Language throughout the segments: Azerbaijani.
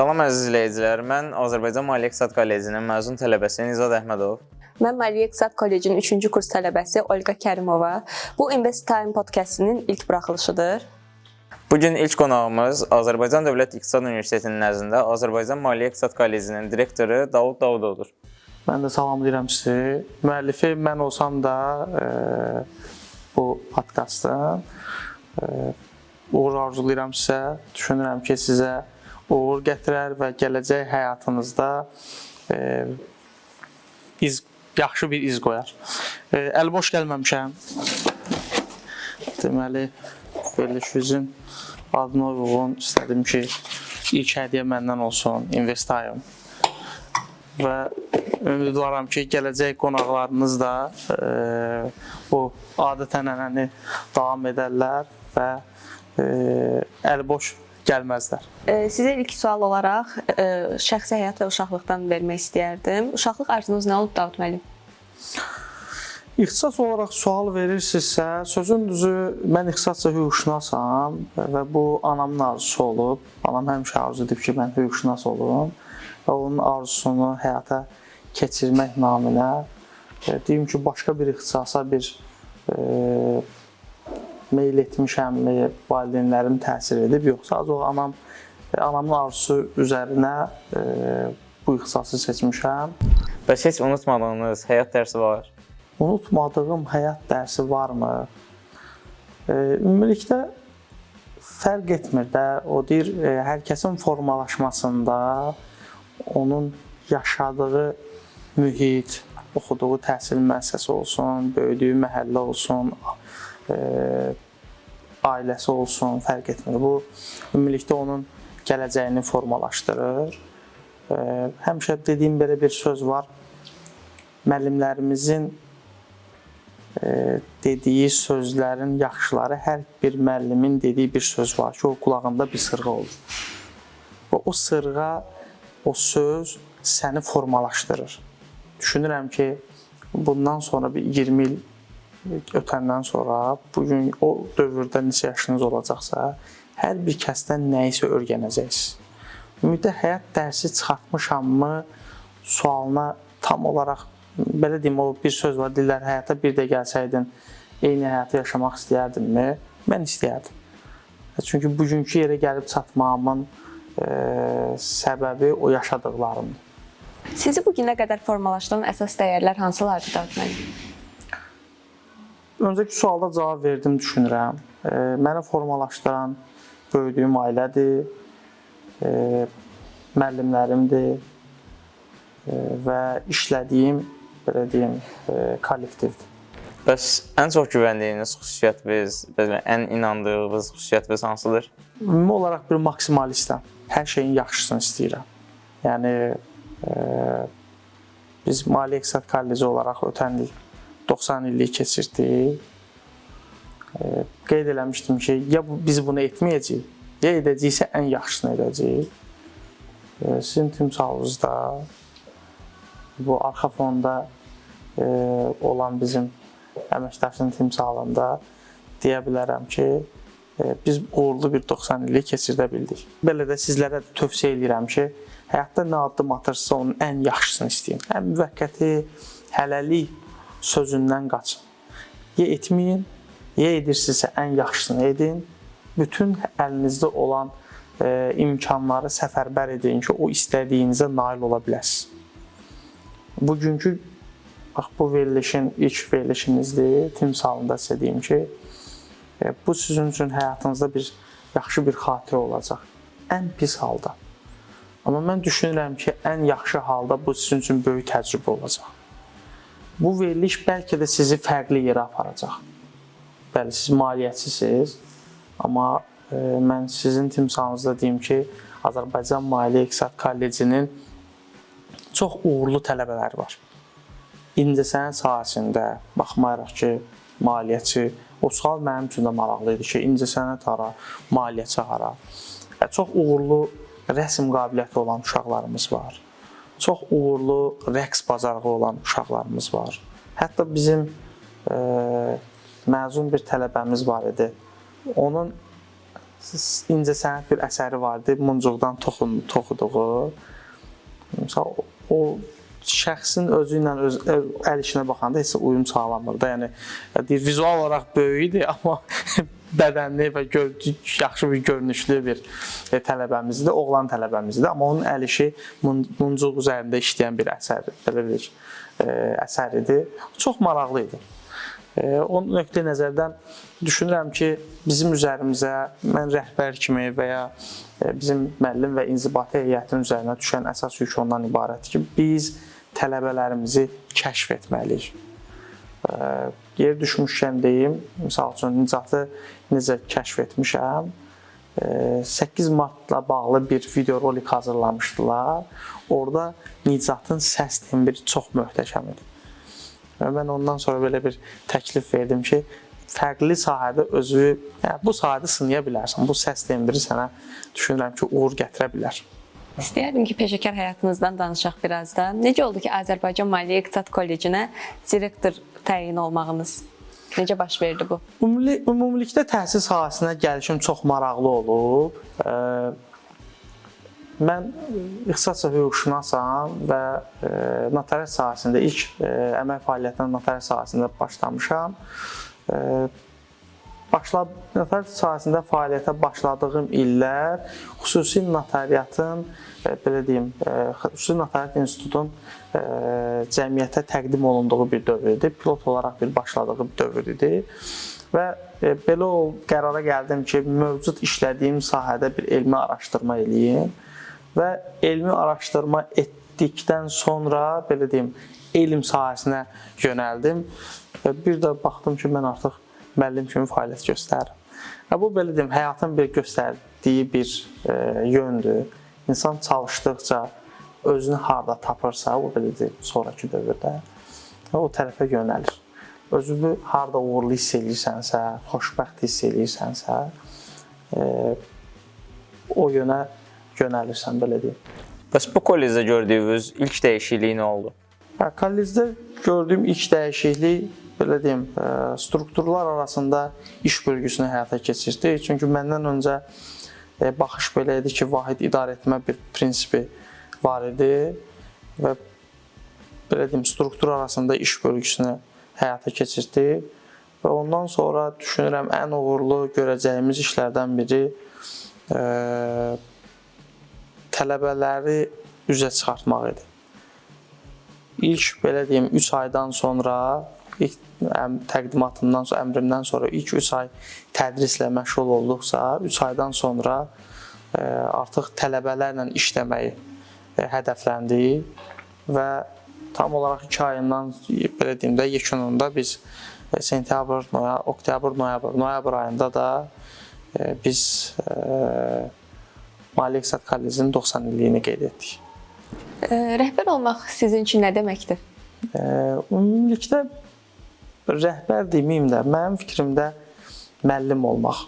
Salam əziz izləyicilər, mən Azərbaycan Maliyyə İqtisad Kollecinin məzun tələbəsi Nizad Əhmədov. Mən Maliyyə İqtisad Kollecinin 3-cü kurs tələbəsi Olqa Kərimova. Bu Invest Time podkastının ilk buraxılışıdır. Bugün ilk qonağımız Azərbaycan Dövlət İqtisad Universitetinin nəzdində Azərbaycan Maliyyə İqtisad Kollecinin direktoru Davud Davudovdur. Mən də salamlayıram sizi. Müəllifi mən olsam da bu podkastın uğur arzulayıram sizə. Düşünürəm ki, sizə uğur gətirər və gələcək həyatınızda yaxşı bir iz qoyar. Əliboş gəlməmişəm. Deməli, verilişimizin adına uyğun istədim ki, ilk hədiyyə məndən olsun, Invest Time. Və ümidvaram ki, gələcək qonaqlarınız da bu adət-ənənəni davam edərlər və əliboş gəlməzlər. Sizə ilk sual olaraq şəxsi həyat və uşaqlıqdan vermək istəyərdim. Uşaqlıq arzunuz nə olub Davud müəllim? İxtisas olaraq sual verirsinizsə, sözün düzü mən ixtisasca hüquqşünasam və bu anamın arzusu olub. Anam həmişə arzu edib ki, mən hüquqşünas olum və onun arzusunu həyata keçirmək naminə deyim ki, başqa bir ixtisasa bir meyl etmişəmmi, valideynlərim təsir edib, yoxsa o anamın arzusu üzərinə bu ixtisası seçmişəm. Bəs heç unutmadığınız həyat dərsi var? Unutmadığım həyat dərsi varmı? Ümumilikdə fərq etmir də, o deyir, hər kəsin formalaşmasında onun yaşadığı mühit, oxuduğu təhsil müəssisəsi olsun, böyüdüyü məhəllə olsun, ailəsi olsun, fərq etmir. Bu, ümumilikdə onun gələcəyini formalaşdırır. Həmişə dediyim belə bir söz var. Müəllimlərimizin dediyi sözlərin yaxşıları, hər bir müəllimin dediyi bir söz var ki, o qulağında bir sırğa olur. Və o sırğa, o söz səni formalaşdırır. Düşünürəm ki, bundan sonra bir 20 il ötəndən sonra, bugün o dövrdə neçə yaşınız olacaqsa, hər bir kəsdən nəyisə öyrənəcəksiniz. Ümumiyyətlə, həyat dərsi çıxartmışammı sualına tam olaraq, belə deyim, o bir söz var, deyirlər, həyata bir də gəlsəydin, eyni həyatı yaşamaq istəyərdinmi? Mən istəyərdim. Çünki bugünkü yerə gəlib çatmağımın səbəbi o yaşadıqlarımdır. Sizi bu günə qədər formalaşdıran əsas dəyərlər hansılardır Davud müəllim? Öncəki sualda cavab verdim, düşünürəm. Məni formalaşdıran böyüdüyüm ailədir, müəllimlərimdir və işlədiyim, belə deyim, kollektivdir. Bəs ən çox güvəndiyiniz xüsusiyyətiniz, ən inandığınız xüsusiyyətiniz hansıdır? Ümumi olaraq bir maksimalistəm. Hər şeyin yaxşısını istəyirəm. Yəni, biz Maliyyə İqtisad Kolleci olaraq ötən il 90 illik keçirdik. Qeyd eləmişdim ki, ya biz bunu etməyəcəyik, ya edəcəksə ən yaxşısını edəcəyik. Sizin timsalınızda, bu arxa fonda olan bizim əməkdaşın timsalında deyə bilərəm ki, biz uğurlu bir 90 illik keçirdə bildik. Belə də sizlərə tövsiyə edirəm ki, həyatda nə addım atırsa onun ən yaxşısını istəyin. Həm müvəqqəti, hələlik sözündən qaçın. Ya etməyin, ya edirsinizsə ən yaxşısını edin. Bütün əlinizdə olan imkanları səfərbər edin ki, o istədiyinizə nail ola biləsiniz. Bugünkü, bax, bu verilişin ilk verilişinizdir. Timsalında sizə deyim ki, bu sizin üçün həyatınızda bir yaxşı bir xatirə olacaq. Ən pis halda. Amma mən düşünürəm ki, ən yaxşı halda bu sizin üçün böyük təcrübə olacaq. Bu veriliş bəlkə də sizi fərqli yerə aparacaq. Bəli, siz maliyyəçisiniz, amma mən sizin timsalınızda deyim ki, Azərbaycan Maliyyə İqtisad Kollecinin çox uğurlu tələbələri var. İncəsənət sahəsində baxmayaraq ki, maliyyəçi, o sual mənim üçün də maraqlı idi ki, incəsənət hara, maliyyəçi hara. Çox uğurlu rəsm qabiliyyəti olan uşaqlarımız var. Çox uğurlu rəqs bacarığı olan uşaqlarımız var. Hətta bizim məzun bir tələbəmiz var idi. Onun incəsənət bir əsəri vardı, muncuqdan toxuduğu. Məsəl o şəxsin özü ilə əl işinə baxanda heç uyum sağlamır da. Yəni vizual olaraq böyük idi, amma bədənli və yaxşı bir görünüşlü bir tələbəmizdir, oğlan tələbəmizdir. Amma onun əl işi muncuq üzərində işləyən bir əsər, belə bir əsər idi. Çox maraqlı idi. O nöqteyi nəzərdən düşünürəm ki, bizim üzərimizə, mən rəhbər kimi və ya bizim müəllim və inzibati heyətinin üzərinə düşən əsas yük ondan ibarətdir ki, biz tələbələrimizi kəşf etməliyik. Yer düşmüşkən deyim, misal üçün Nicatı necə kəşf etmişəm, 8 martla bağlı bir videorolik hazırlamışdılar. Orada Nicatın səs tembri çox möhtəşəm idi. Mən ondan sonra belə bir təklif verdim ki, fərqli sahədə özü, bu sahədə sınaya bilərsən, bu səs tembri sənə düşünürəm ki, uğur gətirə bilər. İstəyərdim ki, peşəkar həyatınızdan danışaq biraz da. Necə oldu ki, Azərbaycan Maliyyə İqtisad Kollecinə direktor təyin olmağınız? Necə baş verdi bu? Ümumilikdə təhsil sahəsinə gəlişim çox maraqlı olub. Mən ixtisas hüquqşünasam və notariat sahəsində ilk əmək fəaliyyətinə notariat sahəsində başlamışam. Notariat sahəsində fəaliyyətə başladığım illər xüsusi notariatın, belə deyim, xüsusi notariat institutun cəmiyyətə təqdim olunduğu bir dövr idi. Pilot olaraq bir başladığı bir dövr idi. Və belə o qərara gəldim ki, mövcud işlədiyim sahədə bir elmi araşdırma eləyim. Və elmi araşdırma etdikdən sonra, belə deyim, elm sahəsinə yönəldim. Və bir də baxdım ki, mən artıq müəllim kimi fəaliyyət göstərirəm. Bu, belə deyim, həyatın bir göstərdiyi bir yöndür. İnsan çalışdıqca özünü harada tapırsa, o, belə deyim, sonraki dövrdə o tərəfə yönəlir. Özünü harada uğurlu hiss edirsənsə, xoşbəxt hiss edirsənsə, o yönə yönəlirsən, belə deyim. Bəs bu kollecdə gördüyünüz ilk dəyişiklik nə oldu? Kollecdə gördüyüm ilk dəyişiklik, belə deyim, strukturlar arasında iş bölgüsünü həyata keçirdik. Çünki məndən öncə baxış belə idi ki, vahid idarə etmə bir prinsipi var idi və belə deyim, struktur arasında iş bölgüsünü həyata keçirdik və ondan sonra düşünürəm ən uğurlu görəcəyimiz işlərdən biri tələbələri üzə çıxartmaq idi. İlk, belə deyim, 3 aydan sonra, ilk təqdimatımdan sonra, əmrimdən sonra ilk 3 ay tədrislə məşğul olduqsa, 3 aydan sonra artıq tələbələrlə işləməyi hədəfləndi və tam olaraq 2 ayından, belə deyim də, yekununda biz sentyabr, oktyabr, noyabr ayında da biz Maliyyə İqtisad Kollecinin 90 illiyini qeyd etdik. Rəhbər olmaq sizin üçün nə deməkdir? Ümumilikdə rəhbər deməyim də, mənim fikrimdə müəllim olmaq.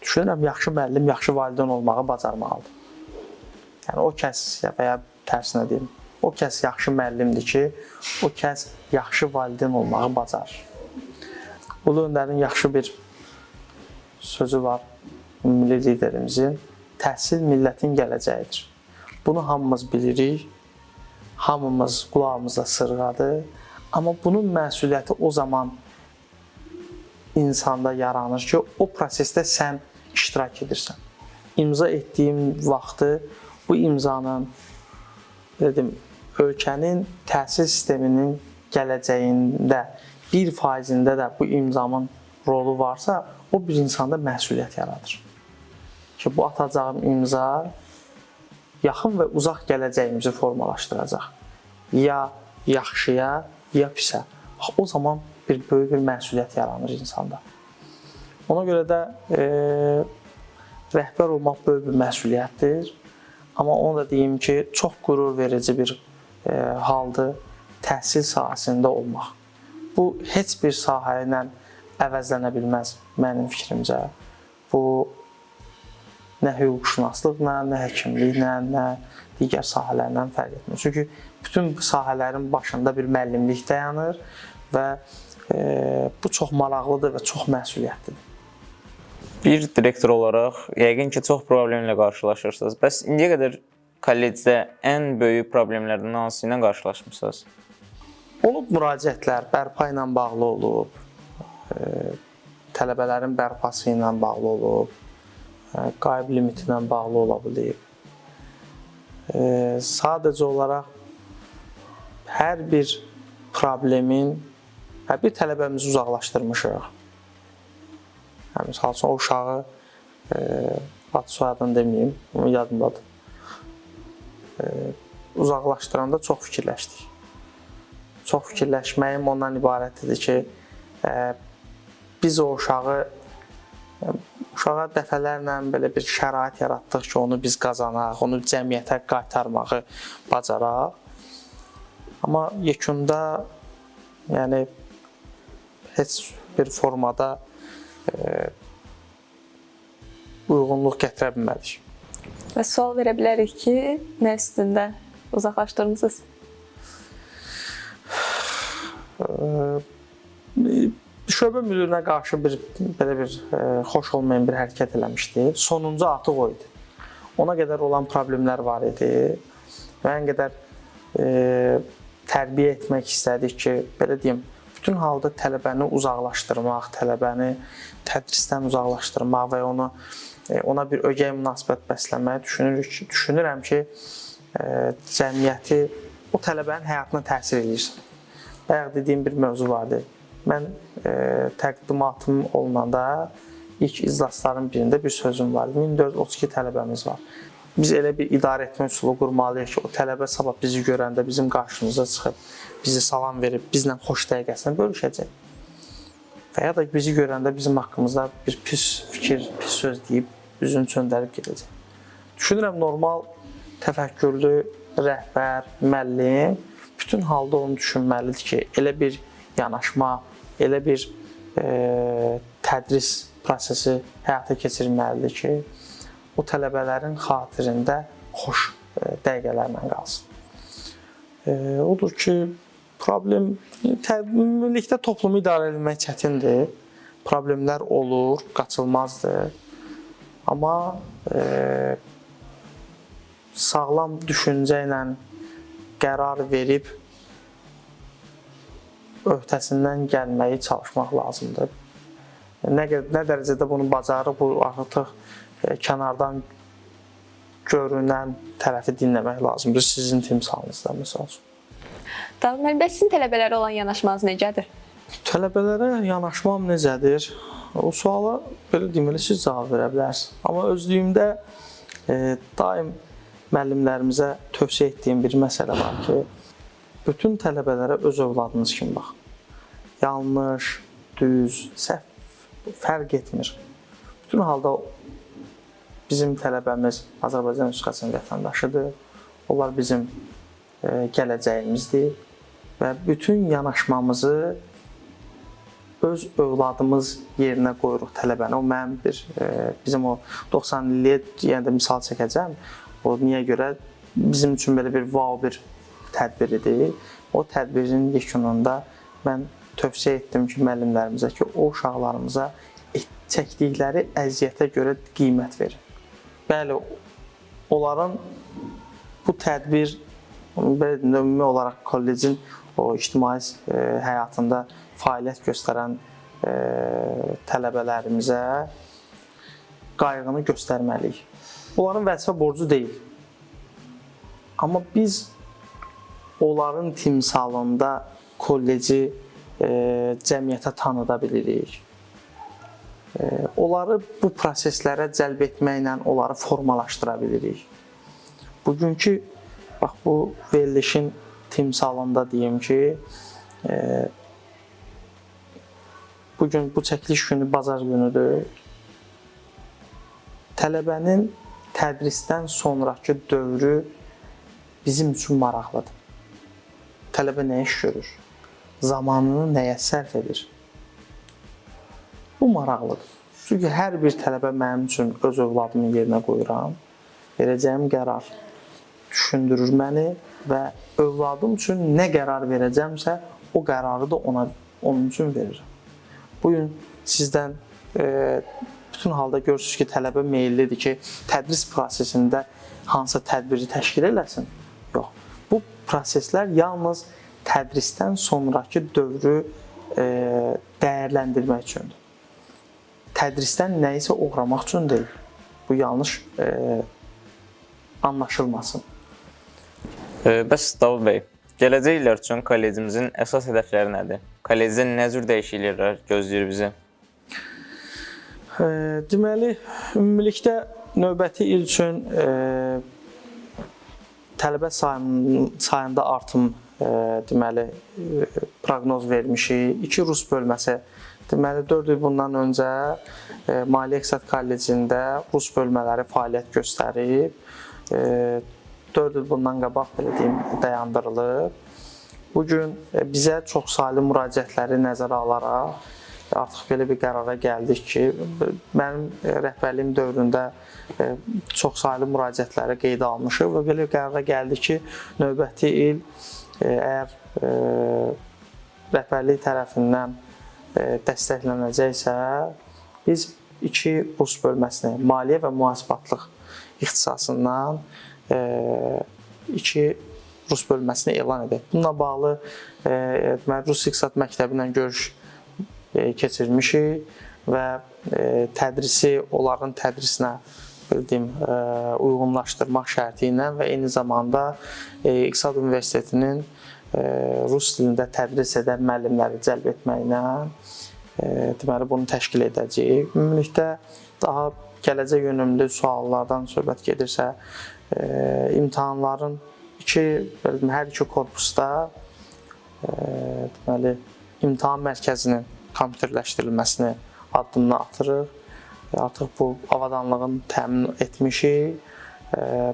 Düşünürəm, yaxşı müəllim, yaxşı valideyn olmağı bacarmalıdır. Yəni, o kəs, və ya tərsinə deyim, o kəs yaxşı müəllimdir ki, o kəs yaxşı valideyn olmağı bacarır. Ulu Öndərin yaxşı bir sözü var, milli liderimizin, təhsil millətin gələcəyidir. Bunu hamımız bilirik, hamımız qulağımızda sırğadır, amma bunun məsuliyyəti o zaman insanda yaranır ki, o prosesdə sən iştirak edirsən. İmza etdiyim vaxtı bu imzanın, dedim, ölkənin təhsil sisteminin gələcəyində 1%-də də bu imzanın rolu varsa, o bir insanda məsuliyyət yaradır. Ki, bu atacağım imza yaxın və uzaq gələcəyimizi formalaşdıracaq. Ya yaxşıya, ya pisə. O zaman böyük bir məsuliyyət yaranır insanda. Ona görə də rəhbər olmaq böyük bir məsuliyyətdir. Amma onu da deyim ki, çox qürur verici bir haldır təhsil sahəsində olmaq. Bu, heç bir sahə ilə əvəzlənə bilməz mənim fikrimcə. Bu, nə hüquqşünaslıqla, nə həkimliklə, nə digər sahələrlə fərq etmir. Çünki bütün sahələrin başında bir müəllimlik dayanır və bu çox maraqlıdır və çox məsuliyyətlidir. Bir direktor olaraq yəqin ki, çox problemlə qarşılaşırsınız. Bəs indiyə qədər kollecdə ən böyük problemlərdən hansı ilə qarşılaşmısınız? Olub müraciətlər, bərpa ilə bağlı olub, tələbələrin bərpası ilə bağlı olub, qayıb limiti ilə bağlı ola bilər. Sadəcə olaraq hər bir problemin, hər bir tələbəmizi uzaqlaşdırmışıq. Misal üçün, o uşağı ad soyadını deməyim, amma yadımdadır. Uzaqlaşdıranda çox fikirləşdik. Çox fikirləşməyim ondan ibarətdir ki, biz o uşağa dəfələrlə belə bir şərait yaratdıq ki, onu biz qazanaq, onu cəmiyyətə qaytarmağı bacaraq. Amma yekunda yəni heç bir formada uyğunluq gətirə bilmədik. Və sual verə bilərik ki, nə üstündə uzaqlaşdırmısınız? Şöbə müdirinə qarşı belə bir xoş olmayan bir hərəkət eləmişdi. Sonuncu artıq o idi. Ona qədər olan problemlər var idi. Müəyyən qədər tərbiyə etmək istədik ki, belə deyim, bütün halda tələbəni uzaqlaşdırmaq, tələbəni tədrisdən uzaqlaşdırmaq və ona bir ögey münasibət bəsləmək düşünürəm ki, cəmiyyəti o tələbənin həyatına təsir edir. Bayaq dediyim bir mövzu vardı. Mən təqdimatım olunanda ilk iclasların birində bir sözüm vardı. 1432 tələbəmiz var. Biz elə bir idarə etmə üsulu qurmalıyıq ki, o tələbə sabah bizi görəndə bizim qarşımıza çıxıb, bizi salam verib, bizlə xoş dəqiqəsini bölüşəcək. Və ya da bizi görəndə bizim haqqımızda bir pis fikir, pis söz deyib, üzünü çöndərib gedəcək. Düşünürəm, normal, təfəkkürlü rəhbər, müəllim bütün halda onu düşünməlidir ki, elə bir yanaşma, elə bir tədris prosesi həyata keçirməlidir ki, o tələbələrin xatirində xoş dəqiqələrlə qalsın. Odur ki, problem, ümumilikdə toplumu idarə etmək çətindir. Problemlər olur, qaçılmazdır. Amma sağlam düşüncə ilə qərar verib öhdəsindən gəlməyi çalışmaq lazımdır. Nə dərəcədə bunu bacarıq, bu artıq kənardan görünən tərəfi dinləmək lazımdır. Sizin timsalınızda, məsəl üçün. David müəllim, bəs sizin tələbələrə olan yanaşmanız necədir? Tələbələrə yanaşmam necədir? O suala belə deməli siz cavab verə bilərsiniz. Amma özlüyümdə daim müəllimlərimizə tövsiyə etdiyim bir məsələ var ki, bütün tələbələrə öz övladınız kimi baxın. Yanlış, düz, səhv fərq etmir. Bütün halda bizim tələbəmiz Azərbaycan nüsxəsinin vətəndaşıdır. Onlar bizim gələcəyimizdir və bütün yanaşmamızı öz övladımız yerinə qoyuruq tələbəni. O mənim bizim o 90 illiyə yenə də misal çəkəcəm. O niyə görə? Bizim üçün belə bir wow bir tədbiridir. O tədbirin yekununda mən tövsiyə etdim ki, müəllimlərimizə ki, o uşaqlarımıza çəkdikləri əziyyətə görə qiymət verin. Bəli, onların bu tədbir ümumi olaraq kollecin o ictimai həyatında fəaliyyət göstərən tələbələrimizə qayğını göstərməliyik. Onların vəzifə borcu deyil. Amma biz onların timsalında kolleci cəmiyyətə tanıda bilirik. Onları bu proseslərə cəlb etməklə onları formalaşdıra bilirik. Bugünkü, bax bu verilişin timsalında deyim ki, bugün bu çəkiliş günü bazar günüdür. Tələbənin tədrisdən sonraki dövrü bizim üçün maraqlıdır. Tələbə nə iş görür? Zamanını nəyə sərf edir? Bu maraqlıdır. Çünki hər bir tələbə mənim üçün öz övladımın yerinə qoyuram. Verəcəyim qərar düşündürür məni və övladım üçün nə qərar verəcəmsə, o qərarı da onun üçün verirəm. Bugün sizdən bütün halda görürsünüz ki, tələbə meyllidir ki, tədris prosesində hansı tədbiri təşkil eləsin. Yox. Bu proseslər yalnız tədrisdən sonrakı dövrü dəyərləndirmək üçündür. Tədrisdən nəyisə oğramaq üçün deyil. Bu yanlış anlaşılmasın. Bəs Davud bəy, gələcək illər üçün kollecimizin əsas hədəfləri nədir? Kollecdə nə cür dəyişikliklər gözləyir bizi? Deməli, ümumilikdə növbəti il üçün tələbə sayında artım deməli proqnoz vermişik. 2 rus bölməsi, deməli 4 il bundan öncə Maliyyə İqtisad Kollecində rus bölmələri fəaliyyət göstərib. 4 il bundan qabaq belə deyim dayandırılıb. Bu gün bizə çoxsaylı müraciətləri nəzərə alaraq artıq belə bir qərara gəldik ki, mənim rəhbərliyim dövründə çoxsaylı müraciətləri qeydə almışıq və belə bir qərara gəldik ki, növbəti il əgər rəhbərlik tərəfindən dəstəklənəcəksə, biz 2 rus bölməsini, maliyyə və mühasibatlıq ixtisasından 2 rus bölməsini elan edək. Bununla bağlı Rus İqtisad Məktəbi ilə görüş keçirmişik və tədrisi onların tədrisinə uyğunlaşdırmaq şərti ilə və eyni zamanda İqtisad Universitetinin rus dilində tədris edən müəllimləri cəlb etməklə deməli bunu təşkil edəcəyik. Ümumilikdə daha gələcək yönümlü suallardan söhbət gedirsə, imtahanların hər iki korpusda deməli imtahan mərkəzinin kompüterləşdirilməsini addımını atırıq. Artıq bu avadanlığın təmin etmişik.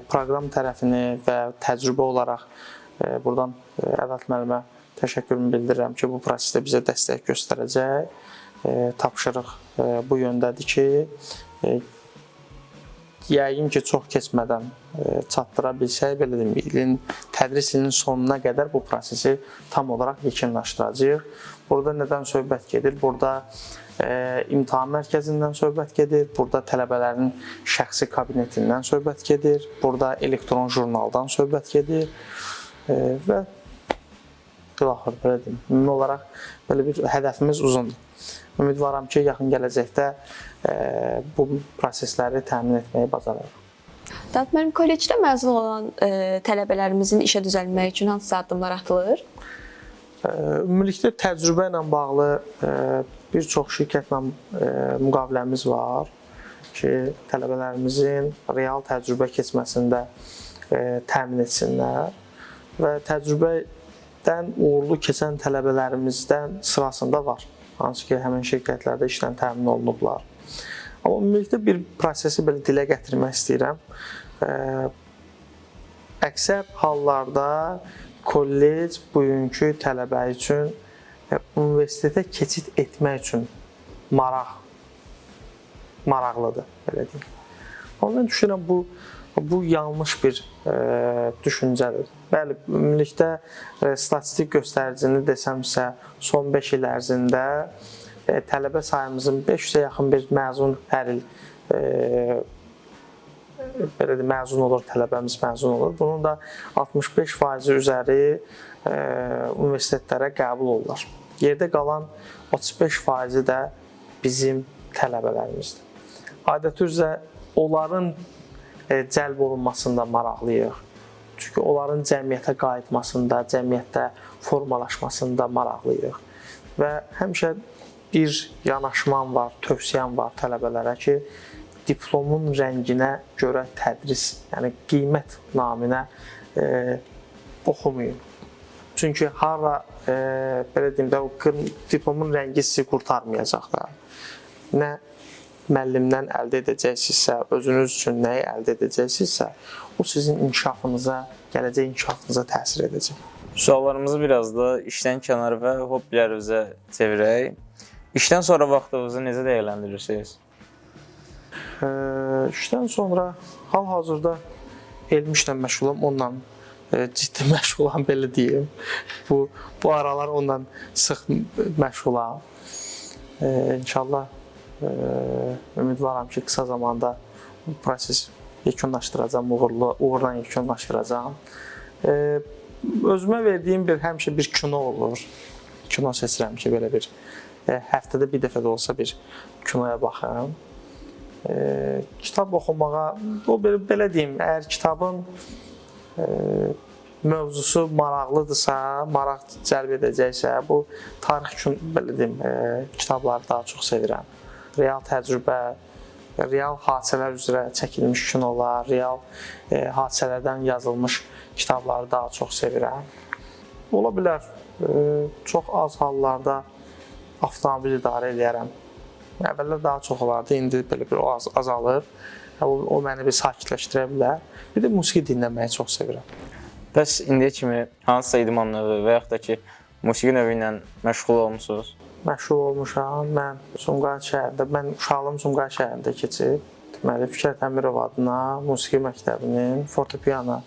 Proqram tərəfini və təcrübə olaraq buradan Əvət müəllimə təşəkkürümü bildirirəm ki, bu prosesdə bizə dəstək göstərəcək. Tapşırıq bu yöndədir ki, yəqin ki, çox keçmədən çatdıra bilsək, belə deyim, tədris ilinin sonuna qədər bu prosesi tam olaraq yekunlaşdıracağıq. Burada nədən söhbət gedir? Burada imtahan mərkəzindən söhbət gedir, burada tələbələrin şəxsi kabinetindən söhbət gedir, burada elektron jurnaldan söhbət gedir və ilaxır, belə deyim. Ümumi olaraq belə bir hədəfimiz uzundur. Ümidvaram ki, yaxın gələcəkdə bu prosesləri təmin etməyi bacarırıq. Davud müəllim, kollecdə məzun olan tələbələrimizin işə düzəlmək üçün hansı addımlar atılır? Ümumilikdə təcrübə ilə bağlı bir çox şirkətlə müqaviləmiz var ki, tələbələrimizin real təcrübə keçməsində təmin etsinlər və təcrübədən uğurlu keçən tələbələrimizdən sırasında var. Hansı ki, həmin şirkətlərdə işlə təmin olunublar. Amma ümumilikdə bir prosesi belə dilə gətirmək istəyirəm. Əksər hallarda kollec bugünkü tələbə üçün universitetə keçid etmək üçün maraqlıdır, belə deyim. Amma mən düşünürəm, bu yanlış bir düşüncədir. Bəli, ümumilikdə statistik göstəricini desəmsə, son 5 il ərzində tələbə sayımızın 500-ə yaxın bir məzun hər il belə deyim, məzun olur, tələbəmiz məzun olur. Bunun da 65% üzəri universitetlərə qəbul olurlar. Yerdə qalan 35% də bizim tələbələrimizdir. Adəti üzrə onların cəlb olunmasında maraqlıyıq. Çünki onların cəmiyyətə qayıtmasında, cəmiyyətdə formalaşmasında maraqlıyıq. Və həmişə bir yanaşmam var, tövsiyəm var tələbələrə ki, diplomun rənginə görə tədris, yəni qiymət naminə oxumayın. Çünki hara belə deyim də, diplomun rəngi sizi qurtarmayacaq da. Nə müəllimdən əldə edəcəksinizsə, özünüz üçün nəyi əldə edəcəksinizsə, o sizin inkişafınıza, gələcək inkişafınıza təsir edəcək. Suallarımızı biraz da işdən kənar və hobbilərimizə çevirək. İşdən sonra vaxtınızı necə dəyərləndirirsiniz? İşdən sonra hal-hazırda elm işlə məşğulam, onunla ciddi məşğulam, belə deyim. Bu aralar onunla sıx məşğulam. İnşallah Ümidvaram ki, qısa zamanda bu proses yekunlaşdıracağam, uğurla yekunlaşdıracağam. Özümə verdiyim həmişə bir kino olur. Kino seçirəm ki, belə bir həftədə bir dəfə də olsa bir kinoya baxım. Kitab oxumağa, belə deyim, əgər kitabın mövzusu maraqlıdırsa, maraq cəlb edəcəksə, bu tarix belə deyim, kitabları daha çox sevirəm. Real təcrübə, real hadisələr üzrə çəkilmiş kinolar, real hadisələrdən yazılmış kitabları daha çox sevirəm. Ola bilər, çox az hallarda avtomobil idarə edərəm. Əvvəllər daha çox olardı, indi belə bir azalır. O məni bir sakitləşdirə bilər. Bir də musiqi dinləməyi çox sevirəm. Bəs indiyə kimi hansısa idman növü və yaxud da ki, musiqi növü ilə məşğul olmusunuz? Məşğul olmuşam. Mən Sumqayıt şəhərində, mən uşaqlığım Sumqayıt şəhərində keçib. Deməli, Fikrət Əmirov adına musiqi məktəbinin fortepiano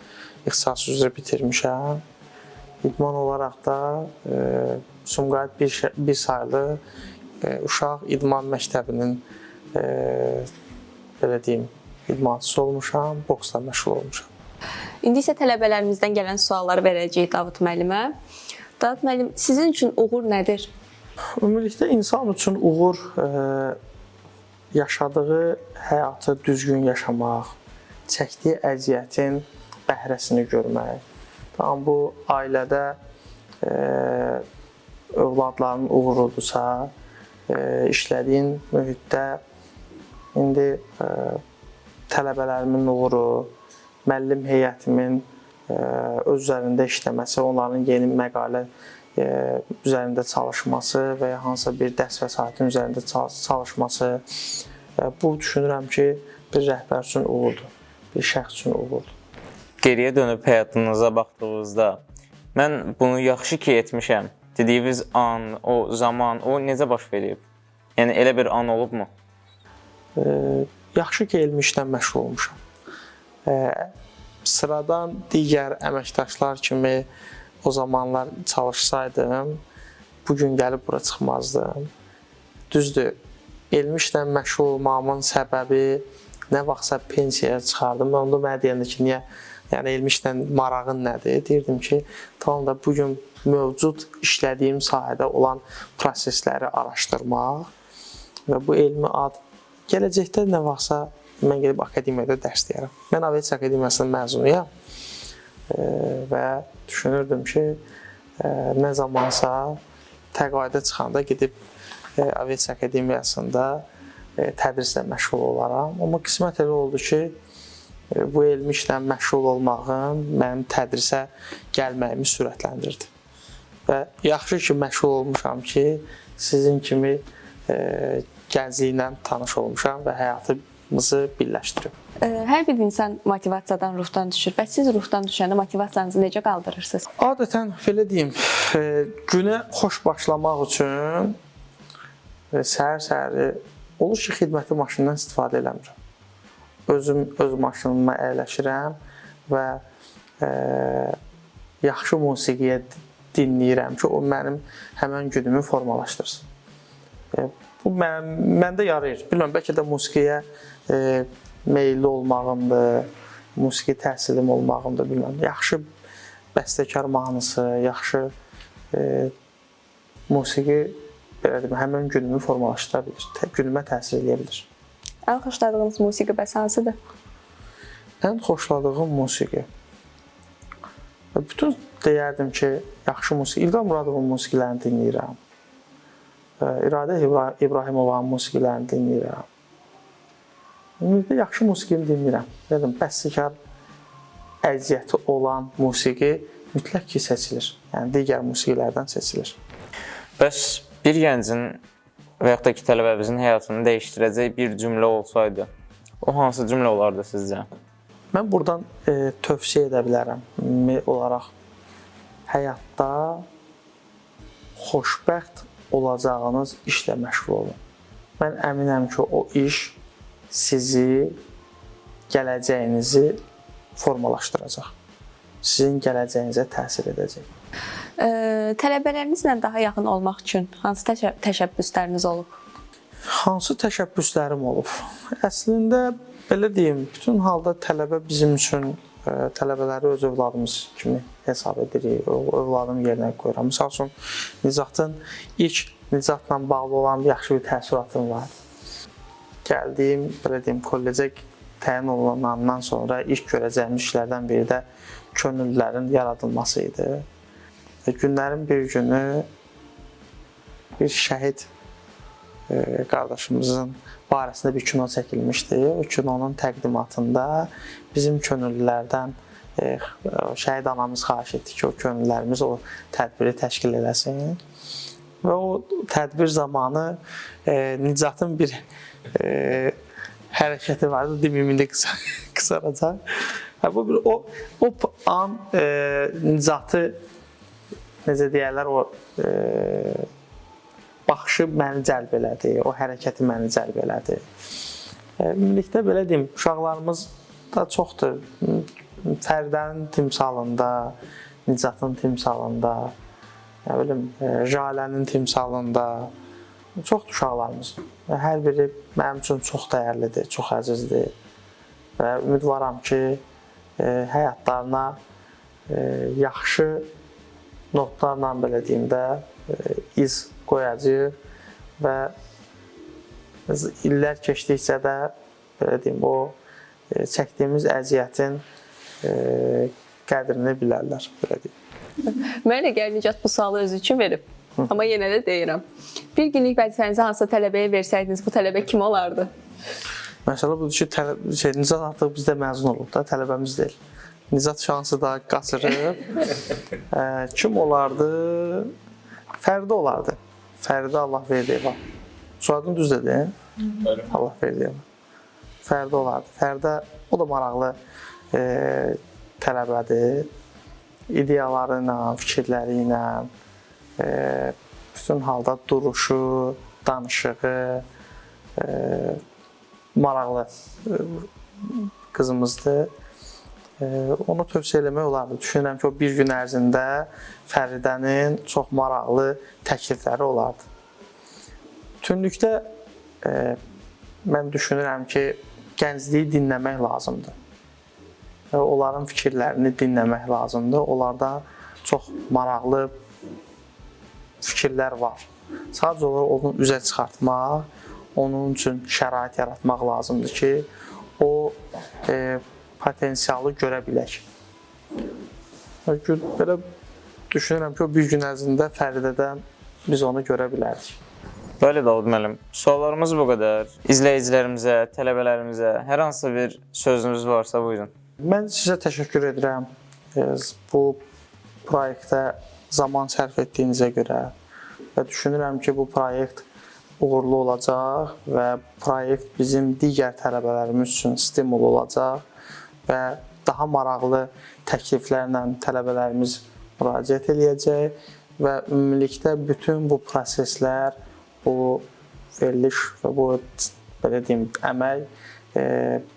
ixtisası üzrə bitirmişəm. İdman olaraq da Sumqayıt bir saylı uşaq idman məktəbinin belə deyim, idmançısı olmuşam, boksla məşğul olmuşam. İndi isə tələbələrimizdən gələn sualları verəcəyik Davud müəllimə. Davud müəllim, sizin üçün uğur nədir? Ümumilikdə insan üçün uğur yaşadığı həyatı düzgün yaşamaq, çəkdiyi əziyyətin bəhrəsini görmək. Tamam, bu ailədə övladların uğurudursa, işlədiyin mühitdə indi tələbələrimin uğuru, müəllim heyətimin öz üzərində işləməsi, onların yeni məqalə üzərində çalışması və ya hansısa bir dərs vəsaitin üzərində çalışması, bu düşünürəm ki, bir rəhbər üçün uğurdur, bir şəxs üçün uğurdur. Geriyə dönüb həyatınıza baxdığınızda, mən bunu yaxşı ki etmişəm dediyiniz an, o zaman, o necə baş verib? Yəni elə bir an olubmu? Yaxşı ki elmi işlə məşğul olmuşam. Sıradan digər əməkdaşlar kimi o zamanlar çalışsaydım, bugün gəlib bura çıxmazdım. Düzdür, elmi işlə məşğul olmağımın səbəbi nə vaxtsa pensiyaya çıxardım. Onda mənə deyəndə ki, niyə, yəni elmi işlə marağın nədir? Deyirdim ki, tamam da bugün mövcud işlədiyim sahədə olan prosesləri araşdırmaq və bu elmi ad gələcəkdə nə vaxtsa mən gedib akademiyada dərs deyərəm. Mən Aviasiya Akademiyasının məzunuyam və düşünürdüm ki, nə zamansa təqaüdə çıxanda gedib Aviasiya Akademiyasında tədrislə məşğul olaram. Amma qismət elə oldu ki, bu elmi işlə məşğul olmağım mənim tədrisə gəlməyimi sürətləndirdi. Və yaxşı ki, məşğul olmuşam ki, sizin kimi gəncliklə tanış olmuşam və həyatımızı birləşdirib. Hər bir insan motivasiyadan, ruhdan düşür və siz ruhdan düşəndə motivasiyanızı necə qaldırırsınız? Adətən, belə deyim, günə xoş başlamaq üçün səhər-səhəri olur ki, xidməti maşından istifadə eləmirəm. Öz maşınıma əyləşirəm və yaxşı musiqiyə dinləyirəm ki, o mənim həmən günümü formalaşdırsın. Bu məndə yarayır. Bilməm, bəlkə də musiqiyə meyilli olmağımdır, musiqi təhsilim olmağımdır, bilməm. Yaxşı bəstəkar mahnısı, yaxşı musiqi həmən günümü formalaşdıra bilir, günümə təsir edə bilir. Ən xoşladığınız musiqi bəs hansıdır? Ən xoşladığım musiqi. Bütün deyərdim ki, yaxşı musiqi. İlqar Muradovun musiqilərini dinləyirəm. İradə İbrahimovanın musiqilərini dinləyirəm. Ümumiyyətlə, yaxşı musiqini dinləyirəm. Dedim, bəstəkar əziyyəti olan musiqi mütləq ki, seçilir. Yəni, digər musiqilərdən seçilir. Bəs bir gəncin və yaxud da ki, tələbəmizin həyatını dəyişdirəcək bir cümlə olsaydı, o hansı cümlə olardı sizcə? Mən buradan tövsiyə edə bilərəm. Ümumi olaraq, həyatda xoşbəxt olacağınız işlə məşğul olun. Mən əminəm ki, o iş sizi, gələcəyinizi formalaşdıracaq. Sizin gələcəyinizə təsir edəcək. Tələbələrinizlə daha yaxın olmaq üçün hansı təşəbbüsləriniz olub? Hansı təşəbbüslərim olub? Əslində belə deyim, bütün halda tələbə bizim üçün tələbələri öz övladımız kimi hesab edirik. Övladım yerinə qoyuram. Məsəl üçün Nicatın ilk Nicatla bağlı olan yaxşı bir təəssüratım var. Gəldiyim, belə deyim, kollecə təyin olunandan sonra ilk görəcəyim işlərdən biri də könüllülərin yaradılması idi. Günlərin bir günü bir şəhid qardaşımızın barəsində bir kino çəkilmişdi. O kinonun təqdimatında bizim könüllülərdən şəhid anamız xahiş etdi ki, o könüllülərimiz o tədbiri təşkil eləsin. Və o tədbir zamanı Nicatın bir hərəkəti vardı, deməyim indi qısaracaq. O an Nicatı, necə deyərlər, o baxışı məni cəlb elədi, o hərəkəti məni cəlb elədi. Ümumilikdə belə deyim, uşaqlarımız da çoxdur. Fərdənin timsalında, Nicatın timsalında, nə bilim, Jalənin timsalında çoxdur uşaqlarımız. Hər biri mənim üçün çox dəyərlidir, çox əzizdir. Və ümidvaram ki, həyatlarına yaxşı notlarla, belə deyim də, iz qoyacaq və illər keçdikcə də, belə deyim, o çəkdiyimiz əziyyətin qədrini bilərlər, belə deyim. Mənə gəlir Nicat bu sualı özü üçün verib. Amma yenə də deyirəm. Bir günlük vəzifənizi hansısa tələbəyə versəydiniz, bu tələbə kim olardı? Məsələ budur ki, Nicat artıq bizdə məzun olub da, tələbəmiz deyil. Nicat şansı da qaçırıb. Kim olardı? Fərdi olardı. Fərdi Allah verdi ev. Soyadını düz dedin? Allah verdi ev. Fərdi olardı. Fərdə o da maraqlı tələbədir. İdeyaları ilə, fikirləri ilə, bütün halda duruşu, danışığı maraqlı qızımızdır. Onu tövsiyə eləmək olardı. Düşünürəm ki, o bir gün ərzində Fəridənin çox maraqlı təklifləri olardı. Bütünlükdə mən düşünürəm ki, gəncliyi dinləmək lazımdır. Onların fikirlərini dinləmək lazımdır. Onlarda çox maraqlı fikirlər var. Sadəcə olaraq onu üzə çıxartmaq, onun üçün şərait yaratmaq lazımdır ki, o potensialı görə bilək. Belə düşünürəm ki, o bir gün ərzində Fəridədən biz onu görə bilərdik. Bəli, Davud müəllim. Suallarımız bu qədər. İzləyicilərimizə, tələbələrimizə hər hansı bir sözünüz varsa buyurun. Mən sizə təşəkkür edirəm. Bu proyektə zaman sərf etdiyinizə görə və düşünürəm ki, bu proyekt uğurlu olacaq və proyekt bizim digər tələbələrimiz üçün stimul olacaq və daha maraqlı təkliflərlə tələbələrimiz müraciət eləyəcək və ümumilikdə bütün bu proseslər, bu veriliş və bu, belə deyim, əməl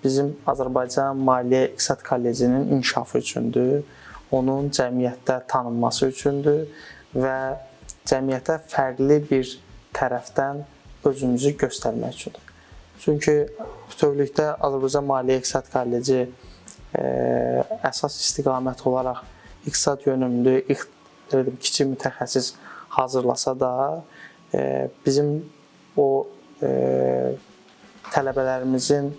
bizim Azərbaycan Maliyyə İqtisad Kollecinin inkişafı üçündür, onun cəmiyyətdə tanınması üçündür və cəmiyyətə fərqli bir tərəfdən özümüzü göstərmək üçündür. Çünki bütövlükdə Azərbaycan Maliyyə İqtisad Kolleci əsas istiqamət olaraq iqtisad yönümlü, kiçik mütəxəssis hazırlasa da, bizim o tələbələrimizin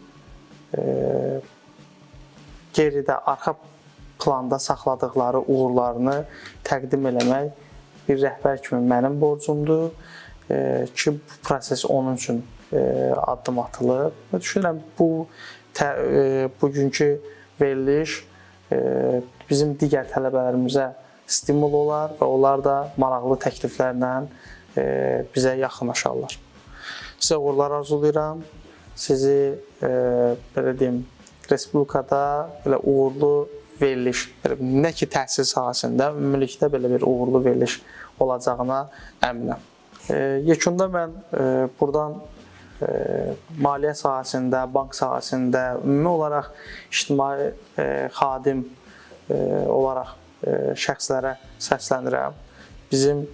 geridə, arxa planda saxladıqları uğurlarını təqdim eləmək bir rəhbər kimi mənim borcumdur ki, bu proses onun üçün addım atılıb. Düşünürəm, bugünkü veriliş bizim digər tələbələrimizə stimul olar və onlar da maraqlı təkliflərlə bizə yaxınlaşarlar. Sizə uğurlar arzulayıram. Sizi, belə deyim, Respublikada belə uğurlu veriliş, nə ki təhsil sahəsində, ümumilikdə belə bir uğurlu veriliş olacağına əminəm. Yekunda mən buradan maliyyə sahəsində, bank sahəsində, ümumi olaraq ictimai xadim olaraq şəxslərə səslənirəm. Bizim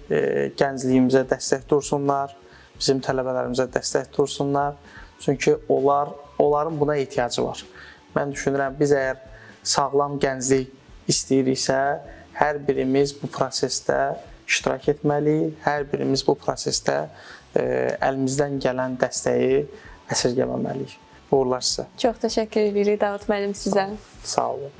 gəncliyimizə dəstək dursunlar, bizim tələbələrimizə dəstək dursunlar. Çünki onların buna ehtiyacı var. Mən düşünürəm, biz əgər sağlam gənclik istəyiriksə, hər birimiz bu prosesdə iştirak etməliyik. Hər birimiz bu prosesdə əlimizdən gələn dəstəyi əsirgəməməliyik. Uğurlar sizə. Çox təşəkkür edirik Davud müəllim sizə. Sağ olun.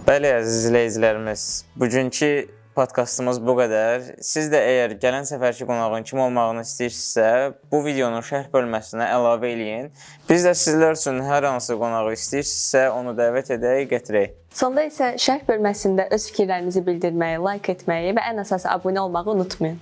Bəli, əziz izləyicilərimiz, bugünkü podkastımız bu qədər. Siz də əgər gələn səfərki qonağın kim olmağını istəyirsinizsə, bu videonun şərh bölməsinə əlavə eləyin. Biz də sizlər üçün hər hansı qonağı istəyirsinizsə, onu dəvət edək, gətirək. Sonda isə şərh bölməsində öz fikirlərinizi bildirməyi, like etməyi və ən əsası abunə olmağı unutmayın.